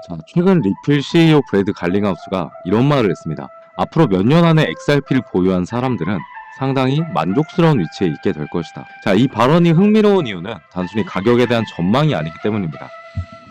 자, 최근 리플 CEO 브래드 갈링하우스가 이런 말을 했습니다. 앞으로 몇 년 안에 XRP를 보유한 사람들은 상당히 만족스러운 위치에 있게 될 것이다. 자, 이 발언이 흥미로운 이유는 단순히 가격에 대한 전망이 아니기 때문입니다.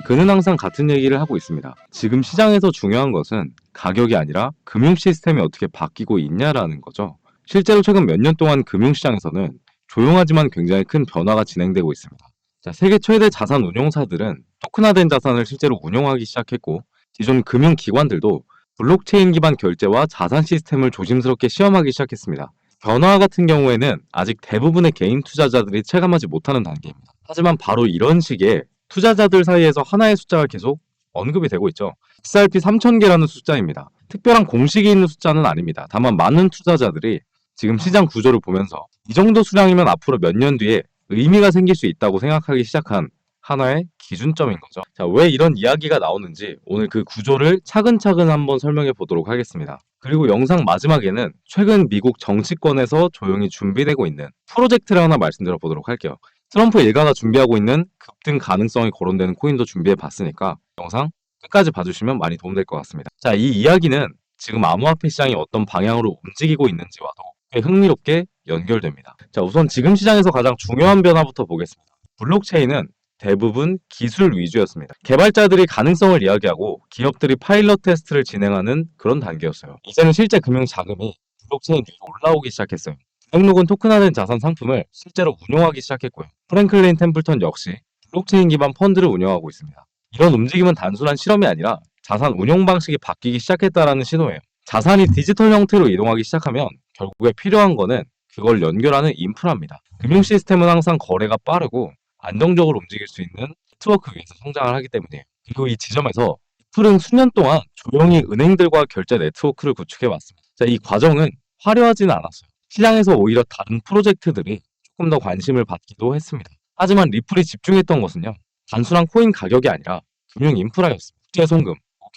그는 항상 같은 얘기를 하고 있습니다. 지금 시장에서 중요한 것은 가격이 아니라 금융 시스템이 어떻게 바뀌고 있냐라는 거죠. 실제로 최근 몇 년 동안 금융시장에서는 조용하지만 굉장히 큰 변화가 진행되고 있습니다. 자, 세계 최대 자산 운용사들은 토큰화된 자산을 실제로 운용하기 시작했고, 기존 금융기관들도 블록체인 기반 결제와 자산 시스템을 조심스럽게 시험하기 시작했습니다. 변화 같은 경우에는 아직 대부분의 개인 투자자들이 체감하지 못하는 단계입니다. 하지만 바로 이런 시기에 투자자들 사이에서 하나의 숫자가 계속 언급이 되고 있죠. XRP 3,000개라는 숫자입니다. 특별한 공식이 있는 숫자는 아닙니다. 다만 많은 투자자들이 지금 시장 구조를 보면서 이 정도 수량이면 앞으로 몇 년 뒤에 의미가 생길 수 있다고 생각하기 시작한 하나의 기준점인 거죠. 자, 왜 이런 이야기가 나오는지 오늘 그 구조를 차근차근 한번 설명해 보도록 하겠습니다. 그리고 영상 마지막에는 최근 미국 정치권에서 조용히 준비되고 있는 프로젝트를 하나 말씀드려 보도록 할게요. 트럼프 일가가 준비하고 있는 급등 가능성이 거론되는 코인도 준비해 봤으니까 영상 끝까지 봐주시면 많이 도움될 것 같습니다. 자, 이 이야기는 지금 암호화폐 시장이 어떤 방향으로 움직이고 있는지와도 꽤 흥미롭게 연결됩니다. 자, 우선 지금 시장에서 가장 중요한 변화부터 보겠습니다. 블록체인은 대부분 기술 위주였습니다. 개발자들이 가능성을 이야기하고 기업들이 파일럿 테스트를 진행하는 그런 단계였어요. 이제는 실제 금융 자금이 블록체인 위로 올라오기 시작했어요. 블록록은 토큰화된 자산 상품을 실제로 운용하기 시작했고요. 프랭클린 템플턴 역시 블록체인 기반 펀드를 운영하고 있습니다. 이런 움직임은 단순한 실험이 아니라 자산 운용 방식이 바뀌기 시작했다라는 신호예요. 자산이 디지털 형태로 이동하기 시작하면 결국에 필요한 거는 그걸 연결하는 인프라입니다. 금융 시스템은 항상 거래가 빠르고 안정적으로 움직일 수 있는 네트워크 위에서 성장을 하기 때문이에요. 그리고 이 지점에서 애플은 수년 동안 조용히 은행들과 결제 네트워크를 구축해 왔습니다. 자, 이 과정은 화려하지는 않았어요. 시장에서 오히려 다른 프로젝트들이 조금 더 관심을 받기도 했습니다. 하지만 리플이 집중했던 것은요, 단순한 코인 가격이 아니라 금융 인프라였습니다. 국제 송금,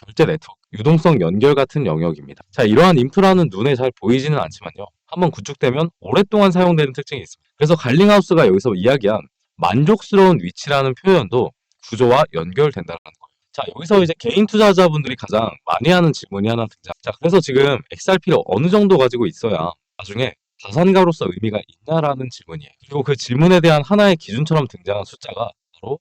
결제 네트워크, 유동성 연결 같은 영역입니다. 자, 이러한 인프라는 눈에 잘 보이지는 않지만요, 한번 구축되면 오랫동안 사용되는 특징이 있습니다. 그래서 갈링하우스가 여기서 이야기한 만족스러운 위치라는 표현도 구조와 연결된다는 거예요. 자, 여기서 이제 개인 투자자분들이 가장 많이 하는 질문이 하나 등장. 자, 그래서 지금 XRP를 어느 정도 가지고 있어야 나중에 자산가로서 의미가 있냐라는 질문이에요. 그리고 그 질문에 대한 하나의 기준처럼 등장한 숫자가 바로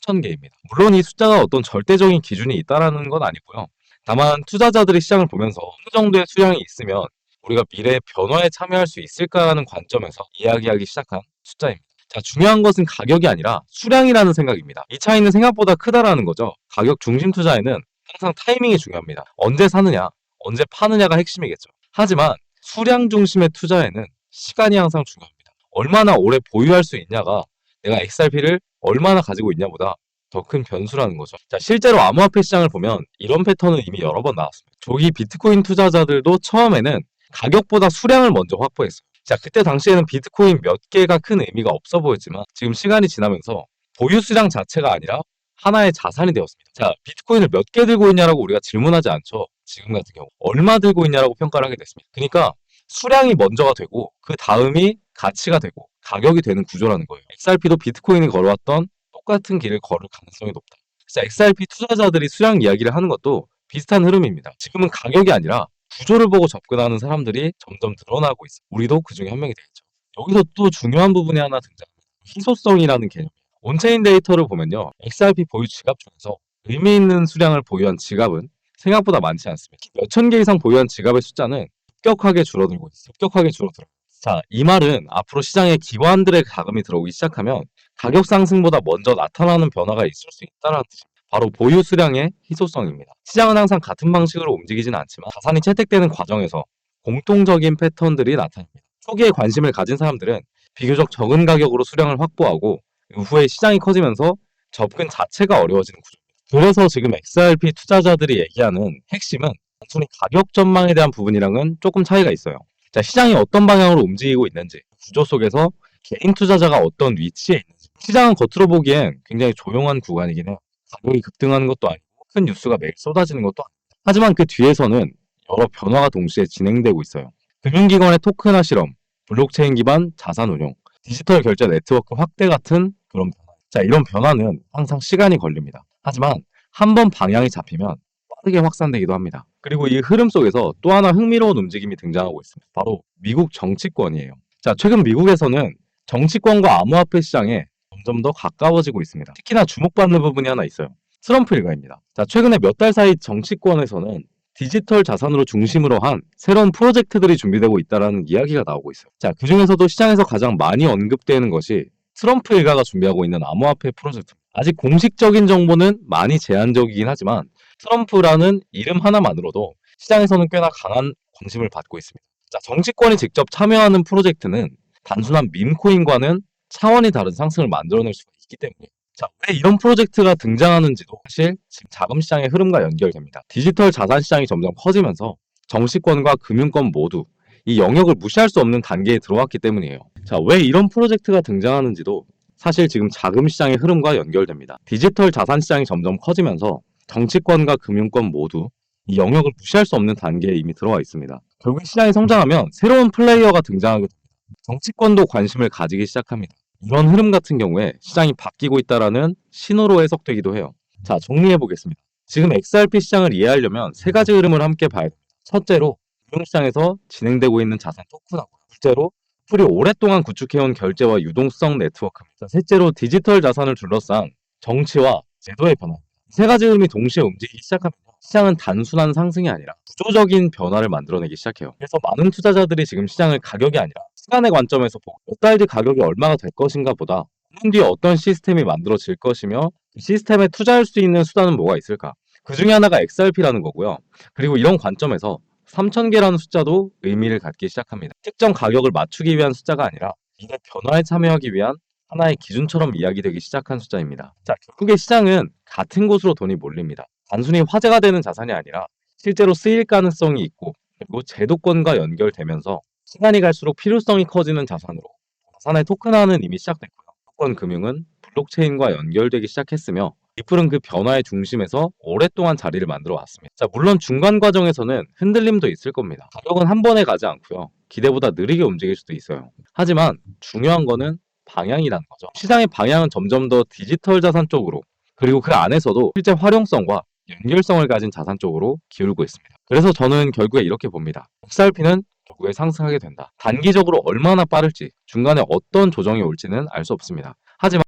3,000개입니다. 물론 이 숫자가 어떤 절대적인 기준이 있다라는 건 아니고요. 다만 투자자들이 시장을 보면서 어느 정도의 수량이 있으면 우리가 미래의 변화에 참여할 수 있을까라는 관점에서 이야기하기 시작한 숫자입니다. 자, 중요한 것은 가격이 아니라 수량이라는 생각입니다. 이 차이는 생각보다 크다라는 거죠. 가격 중심 투자에는 항상 타이밍이 중요합니다. 언제 사느냐, 언제 파느냐가 핵심이겠죠. 하지만 수량 중심의 투자에는 시간이 항상 중요합니다. 얼마나 오래 보유할 수 있냐가 내가 XRP를 얼마나 가지고 있냐보다 더 큰 변수라는 거죠. 자, 실제로 암호화폐 시장을 보면 이런 패턴은 이미 여러 번 나왔습니다. 조기 비트코인 투자자들도 처음에는 가격보다 수량을 먼저 확보했어요. 자, 그때 당시에는 비트코인 몇 개가 큰 의미가 없어 보였지만 지금 시간이 지나면서 보유 수량 자체가 아니라 하나의 자산이 되었습니다. 자, 비트코인을 몇 개 들고 있냐라고 우리가 질문하지 않죠. 지금 같은 경우 얼마 들고 있냐라고 평가를 하게 됐습니다. 그러니까 수량이 먼저가 되고 그 다음이 가치가 되고 가격이 되는 구조라는 거예요. XRP도 비트코인이 걸어왔던 똑같은 길을 걸을 가능성이 높다. 자, XRP 투자자들이 수량 이야기를 하는 것도 비슷한 흐름입니다. 지금은 가격이 아니라 구조를 보고 접근하는 사람들이 점점 늘어나고 있어요. 우리도 그 중에 한 명이 되겠죠. 여기서 또 중요한 부분이 하나 등장합니다. 희소성이라는 개념. 온체인 데이터를 보면요, XRP 보유 지갑 중에서 의미 있는 수량을 보유한 지갑은 생각보다 많지 않습니다. 몇천 개 이상 보유한 지갑의 숫자는 급격하게 줄어들고 있어요. 급격하게 줄어들어요. 자, 이 말은 앞으로 시장에 기관들의 자금이 들어오기 시작하면 가격 상승보다 먼저 나타나는 변화가 있을 수 있다는 뜻입니다. 바로 보유 수량의 희소성입니다. 시장은 항상 같은 방식으로 움직이지는 않지만 자산이 채택되는 과정에서 공통적인 패턴들이 나타납니다. 초기에 관심을 가진 사람들은 비교적 적은 가격으로 수량을 확보하고 후에 시장이 커지면서 접근 자체가 어려워지는 구조입니다. 그래서 지금 XRP 투자자들이 얘기하는 핵심은 단순히 가격 전망에 대한 부분이랑은 조금 차이가 있어요. 자, 시장이 어떤 방향으로 움직이고 있는지, 구조 속에서 개인 투자자가 어떤 위치에 있는지. 시장은 겉으로 보기엔 굉장히 조용한 구간이긴 해요. 가격이 급등하는 것도 아니고 큰 뉴스가 매일 쏟아지는 것도 아닙니다. 하지만 그 뒤에서는 여러 변화가 동시에 진행되고 있어요. 금융기관의 토큰화 실험, 블록체인 기반 자산 운용, 디지털 결제 네트워크 확대 같은 그런 변화. 자, 이런 변화는 항상 시간이 걸립니다. 하지만 한번 방향이 잡히면 빠르게 확산되기도 합니다. 그리고 이 흐름 속에서 또 하나 흥미로운 움직임이 등장하고 있습니다. 바로 미국 정치권이에요. 자, 최근 미국에서는 정치권과 암호화폐 시장에 점점 더 가까워지고 있습니다. 특히나 주목받는 부분이 하나 있어요. 트럼프 일가입니다. 자, 최근에 몇 달 사이 정치권에서는 디지털 자산으로 중심으로 한 새로운 프로젝트들이 준비되고 있다는 이야기가 나오고 있어요. 자, 그중에서도 시장에서 가장 많이 언급되는 것이 트럼프 일가가 준비하고 있는 암호화폐 프로젝트. 아직 공식적인 정보는 많이 제한적이긴 하지만 트럼프라는 이름 하나만으로도 시장에서는 꽤나 강한 관심을 받고 있습니다. 자, 정치권이 직접 참여하는 프로젝트는 단순한 밈코인과는 차원이 다른 상승을 만들어낼 수가 있기 때문에 자, 왜 이런 프로젝트가 등장하는지도 사실 지금 자금 시장의 흐름과 연결됩니다. 디지털 자산 시장이 점점 커지면서 정치권과 금융권 모두 이 영역을 무시할 수 없는 단계에 들어왔기 때문이에요. 자, 왜 이런 프로젝트가 등장하는지도 사실 지금 자금 시장의 흐름과 연결됩니다. 디지털 자산 시장이 점점 커지면서 정치권과 금융권 모두 이 영역을 무시할 수 없는 단계에 이미 들어와 있습니다. 결국 시장이 성장하면 새로운 플레이어가 등장하게 됩니다. 정치권도 관심을 가지기 시작합니다. 이런 흐름 같은 경우에 시장이 바뀌고 있다는 신호로 해석되기도 해요. 자, 정리해 보겠습니다. 지금 XRP 시장을 이해하려면 세 가지 흐름을 함께 봐야 됩니다. 첫째로 금융시장에서 진행되고 있는 자산 토큰하고 둘째로 풀이 오랫동안 구축해온 결제와 유동성 네트워크입니다. 셋째로 디지털 자산을 둘러싼 정치와 제도의 변화. 세 가지 흐름이 동시에 움직이기 시작하면 시장은 단순한 상승이 아니라 구조적인 변화를 만들어내기 시작해요. 그래서 많은 투자자들이 지금 시장을 가격이 아니라 시간의 관점에서 보고 몇 달 뒤 가격이 얼마가 될 것인가 보다 5년 뒤에 어떤 시스템이 만들어질 것이며 그 시스템에 투자할 수 있는 수단은 뭐가 있을까? 그 중에 하나가 XRP라는 거고요. 그리고 이런 관점에서 3,000개라는 숫자도 의미를 갖기 시작합니다. 특정 가격을 맞추기 위한 숫자가 아니라 미래 변화에 참여하기 위한 하나의 기준처럼 이야기되기 시작한 숫자입니다. 자, 결국에 시장은 같은 곳으로 돈이 몰립니다. 단순히 화제가 되는 자산이 아니라 실제로 쓰일 가능성이 있고 그리고 제도권과 연결되면서 시간이 갈수록 필요성이 커지는 자산으로 자산의 토큰화는 이미 시작됐고요. 토큰 금융은 블록체인과 연결되기 시작했으며 리플은 그 변화의 중심에서 오랫동안 자리를 만들어 왔습니다. 자, 물론 중간 과정에서는 흔들림도 있을 겁니다. 가격은 한 번에 가지 않고요. 기대보다 느리게 움직일 수도 있어요. 하지만 중요한 거는 방향이라는 거죠. 시장의 방향은 점점 더 디지털 자산 쪽으로 그리고 그 안에서도 실제 활용성과 연결성을 가진 자산 쪽으로 기울고 있습니다. 그래서 저는 결국에 이렇게 봅니다. XRP는 결국에 상승하게 된다. 단기적으로 얼마나 빠를지 중간에 어떤 조정이 올지는 알 수 없습니다. 하지만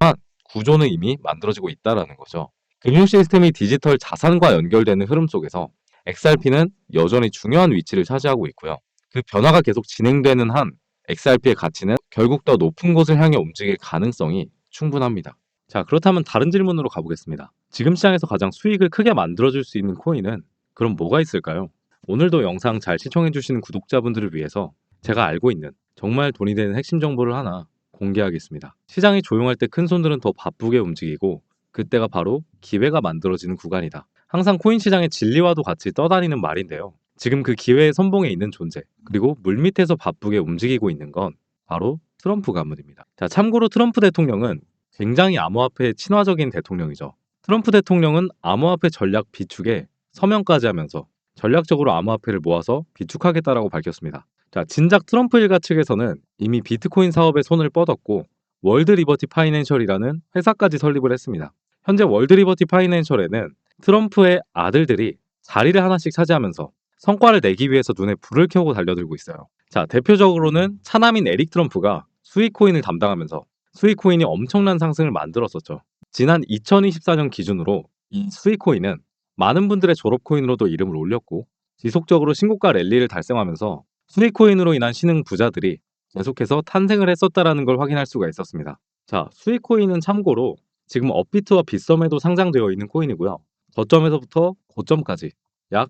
구조는 이미 만들어지고 있다는 거죠. 금융 시스템이 디지털 자산과 연결되는 흐름 속에서 XRP는 여전히 중요한 위치를 차지하고 있고요. 그 변화가 계속 진행되는 한 XRP의 가치는 결국 더 높은 곳을 향해 움직일 가능성이 충분합니다. 자, 그렇다면 다른 질문으로 가보겠습니다. 지금 시장에서 가장 수익을 크게 만들어줄 수 있는 코인은 그럼 뭐가 있을까요? 오늘도 영상 잘 시청해주시는 구독자분들을 위해서 제가 알고 있는 정말 돈이 되는 핵심 정보를 하나 공개하겠습니다. 시장이 조용할 때 큰 손들은 더 바쁘게 움직이고 그때가 바로 기회가 만들어지는 구간이다. 항상 코인 시장의 진리와도 같이 떠다니는 말인데요. 지금 그 기회의 선봉에 있는 존재 그리고 물밑에서 바쁘게 움직이고 있는 건 바로 트럼프 가문입니다. 자, 참고로 트럼프 대통령은 굉장히 암호화폐 친화적인 대통령이죠. 트럼프 대통령은 암호화폐 전략 비축에 서명까지 하면서 전략적으로 암호화폐를 모아서 비축하겠다라고 밝혔습니다. 자, 진작 트럼프 일가 측에서는 이미 비트코인 사업에 손을 뻗었고 월드 리버티 파이낸셜이라는 회사까지 설립을 했습니다. 현재 월드 리버티 파이낸셜에는 트럼프의 아들들이 자리를 하나씩 차지하면서 성과를 내기 위해서 눈에 불을 켜고 달려들고 있어요. 자, 대표적으로는 차남인 에릭 트럼프가 수익코인을 담당하면서 수익코인이 엄청난 상승을 만들었었죠. 지난 2024년 기준으로 이 수익코인은 많은 분들의 졸업코인으로도 이름을 올렸고 지속적으로 신고가 랠리를 달성하면서 수익코인으로 인한 신흥 부자들이 계속해서 탄생을 했었다는 걸 확인할 수가 있었습니다. 자, 수익코인은 참고로 지금 업비트와 빗썸에도 상장되어 있는 코인이고요. 저점에서부터 고점까지 약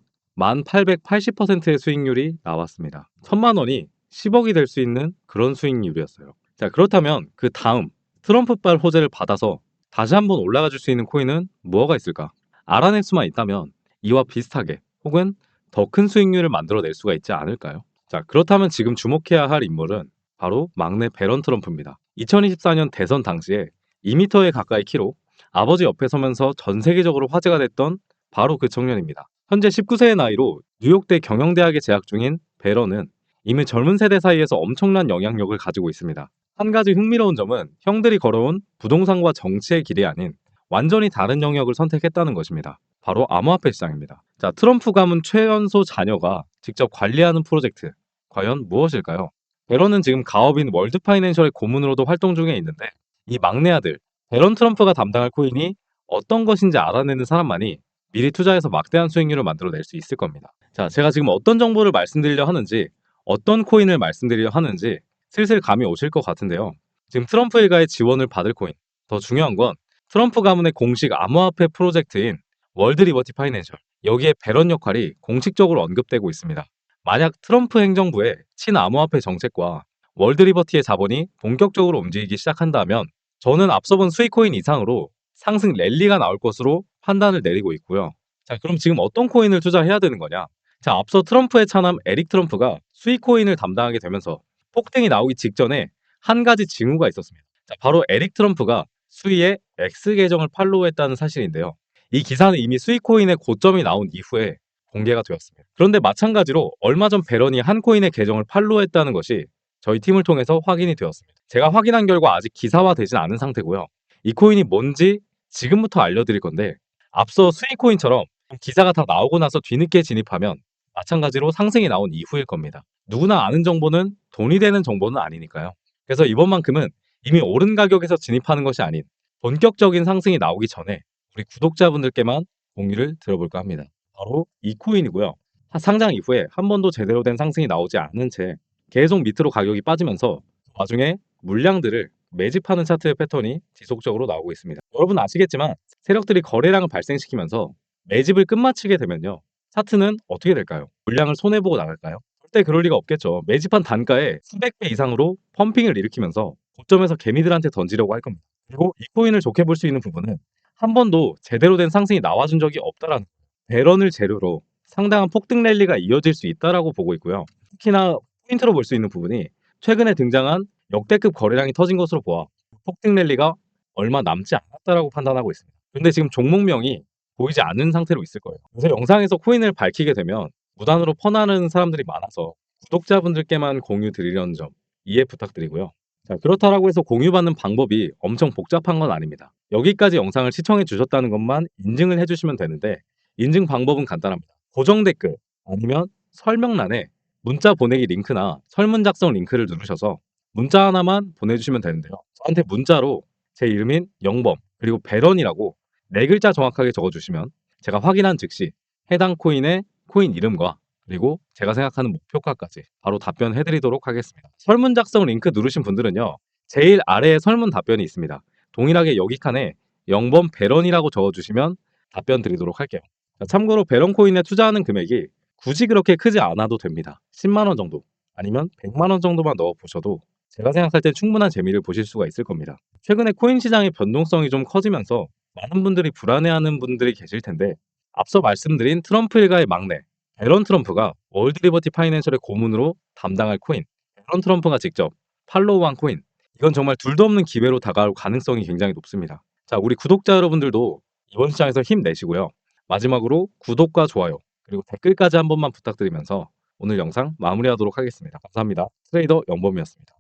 1880%의 수익률이 나왔습니다. 1,000만 원이 10억이 될 수 있는 그런 수익률이었어요. 자, 그렇다면 그 다음 트럼프발 호재를 받아서 다시 한번 올라가 줄 수 있는 코인은 뭐가 있을까? 알아낼 수만 있다면 이와 비슷하게 혹은 더 큰 수익률을 만들어낼 수가 있지 않을까요? 자, 그렇다면 지금 주목해야 할 인물은 바로 막내 배런 트럼프입니다. 2024년 대선 당시에 2m에 가까이 키로 아버지 옆에 서면서 전 세계적으로 화제가 됐던 바로 그 청년입니다. 현재 19세의 나이로 뉴욕대 경영대학에 재학 중인 배런은 이미 젊은 세대 사이에서 엄청난 영향력을 가지고 있습니다. 한 가지 흥미로운 점은 형들이 걸어온 부동산과 정치의 길이 아닌 완전히 다른 영역을 선택했다는 것입니다. 바로 암호화폐 시장입니다. 자, 트럼프 가문 최연소 자녀가 직접 관리하는 프로젝트, 과연 무엇일까요? 베런은 지금 가업인 월드 파이낸셜의 고문으로도 활동 중에 있는데, 이 막내 아들 베런 트럼프가 담당할 코인이 어떤 것인지 알아내는 사람만이 미리 투자해서 막대한 수익률을 만들어낼 수 있을 겁니다. 자, 제가 지금 어떤 정보를 말씀드리려 하는지, 어떤 코인을 말씀드리려 하는지 슬슬 감이 오실 것 같은데요. 지금 트럼프 일가의 지원을 받을 코인, 더 중요한 건 트럼프 가문의 공식 암호화폐 프로젝트인 월드 리버티 파이낸셜, 여기에 베런 역할이 공식적으로 언급되고 있습니다. 만약 트럼프 행정부의 친암호화폐 정책과 월드 리버티의 자본이 본격적으로 움직이기 시작한다면 저는 앞서 본 수익코인 이상으로 상승 랠리가 나올 것으로 판단을 내리고 있고요. 자, 그럼 지금 어떤 코인을 투자해야 되는 거냐? 자, 앞서 트럼프의 차남 에릭 트럼프가 수익코인을 담당하게 되면서 폭등이 나오기 직전에 한 가지 징후가 있었습니다. 자, 바로 에릭 트럼프가 수위의 X 계정을 팔로우했다는 사실인데요. 이 기사는 이미 수익코인의 고점이 나온 이후에 공개가 되었습니다. 그런데 마찬가지로 얼마 전 베런이 한 코인의 계정을 팔로우했다는 것이 저희 팀을 통해서 확인이 되었습니다. 제가 확인한 결과 아직 기사화되진 않은 상태고요. 이 코인이 뭔지 지금부터 알려드릴 건데, 앞서 수익코인처럼 기사가 다 나오고 나서 뒤늦게 진입하면 마찬가지로 상승이 나온 이후일 겁니다. 누구나 아는 정보는 돈이 되는 정보는 아니니까요. 그래서 이번만큼은 이미 오른 가격에서 진입하는 것이 아닌 본격적인 상승이 나오기 전에 우리 구독자분들께만 공유를 들어볼까 합니다. 바로 이 코인이고요. 상장 이후에 한 번도 제대로 된 상승이 나오지 않은 채 계속 밑으로 가격이 빠지면서 나중에 물량들을 매집하는 차트의 패턴이 지속적으로 나오고 있습니다. 여러분 아시겠지만 세력들이 거래량을 발생시키면서 매집을 끝마치게 되면요, 차트는 어떻게 될까요? 물량을 손해보고 나갈까요? 절대 그럴 리가 없겠죠. 매집한 단가에 수백 배 이상으로 펌핑을 일으키면서 고점에서 개미들한테 던지려고 할 겁니다. 그리고 이 코인을 좋게 볼 수 있는 부분은 한 번도 제대로 된 상승이 나와준 적이 없다라는 베런을 재료로 상당한 폭등 랠리가 이어질 수 있다라고 보고 있고요. 특히나 포인트로 볼 수 있는 부분이 최근에 등장한 역대급 거래량이 터진 것으로 보아 폭등 랠리가 얼마 남지 않았다라고 판단하고 있습니다. 근데 지금 종목명이 보이지 않는 상태로 있을 거예요. 그래서 영상에서 코인을 밝히게 되면 무단으로 퍼나르는 사람들이 많아서 구독자분들께만 공유 드리려는 점 이해 부탁드리고요. 자, 그렇다라고 해서 공유받는 방법이 엄청 복잡한 건 아닙니다. 여기까지 영상을 시청해 주셨다는 것만 인증을 해주시면 되는데, 인증 방법은 간단합니다. 고정 댓글 아니면 설명란에 문자 보내기 링크나 설문 작성 링크를 누르셔서 문자 하나만 보내주시면 되는데요. 저한테 문자로 제 이름인 영범 그리고 베런이라고 네 글자 정확하게 적어주시면 제가 확인한 즉시 해당 코인의 코인 이름과 그리고 제가 생각하는 목표가까지 바로 답변해드리도록 하겠습니다. 설문 작성 링크 누르신 분들은요, 제일 아래에 설문 답변이 있습니다. 동일하게 여기 칸에 영범 베런이라고 적어주시면 답변 드리도록 할게요. 자, 참고로 베런 코인에 투자하는 금액이 굳이 그렇게 크지 않아도 됩니다. 10만 원 정도 아니면 100만 원 정도만 넣어 보셔도 제가 생각할 땐 충분한 재미를 보실 수가 있을 겁니다. 최근에 코인 시장의 변동성이 좀 커지면서 많은 분들이 불안해하는 분들이 계실 텐데, 앞서 말씀드린 트럼프 일가의 막내 베런 트럼프가 월드 리버티 파이낸셜의 고문으로 담당할 코인, 베런 트럼프가 직접 팔로우한 코인, 이건 정말 둘도 없는 기회로 다가올 가능성이 굉장히 높습니다. 자, 우리 구독자 여러분들도 이번 시장에서 힘내시고요. 마지막으로 구독과 좋아요 그리고 댓글까지 한 번만 부탁드리면서 오늘 영상 마무리하도록 하겠습니다. 감사합니다. 트레이더 영범이었습니다.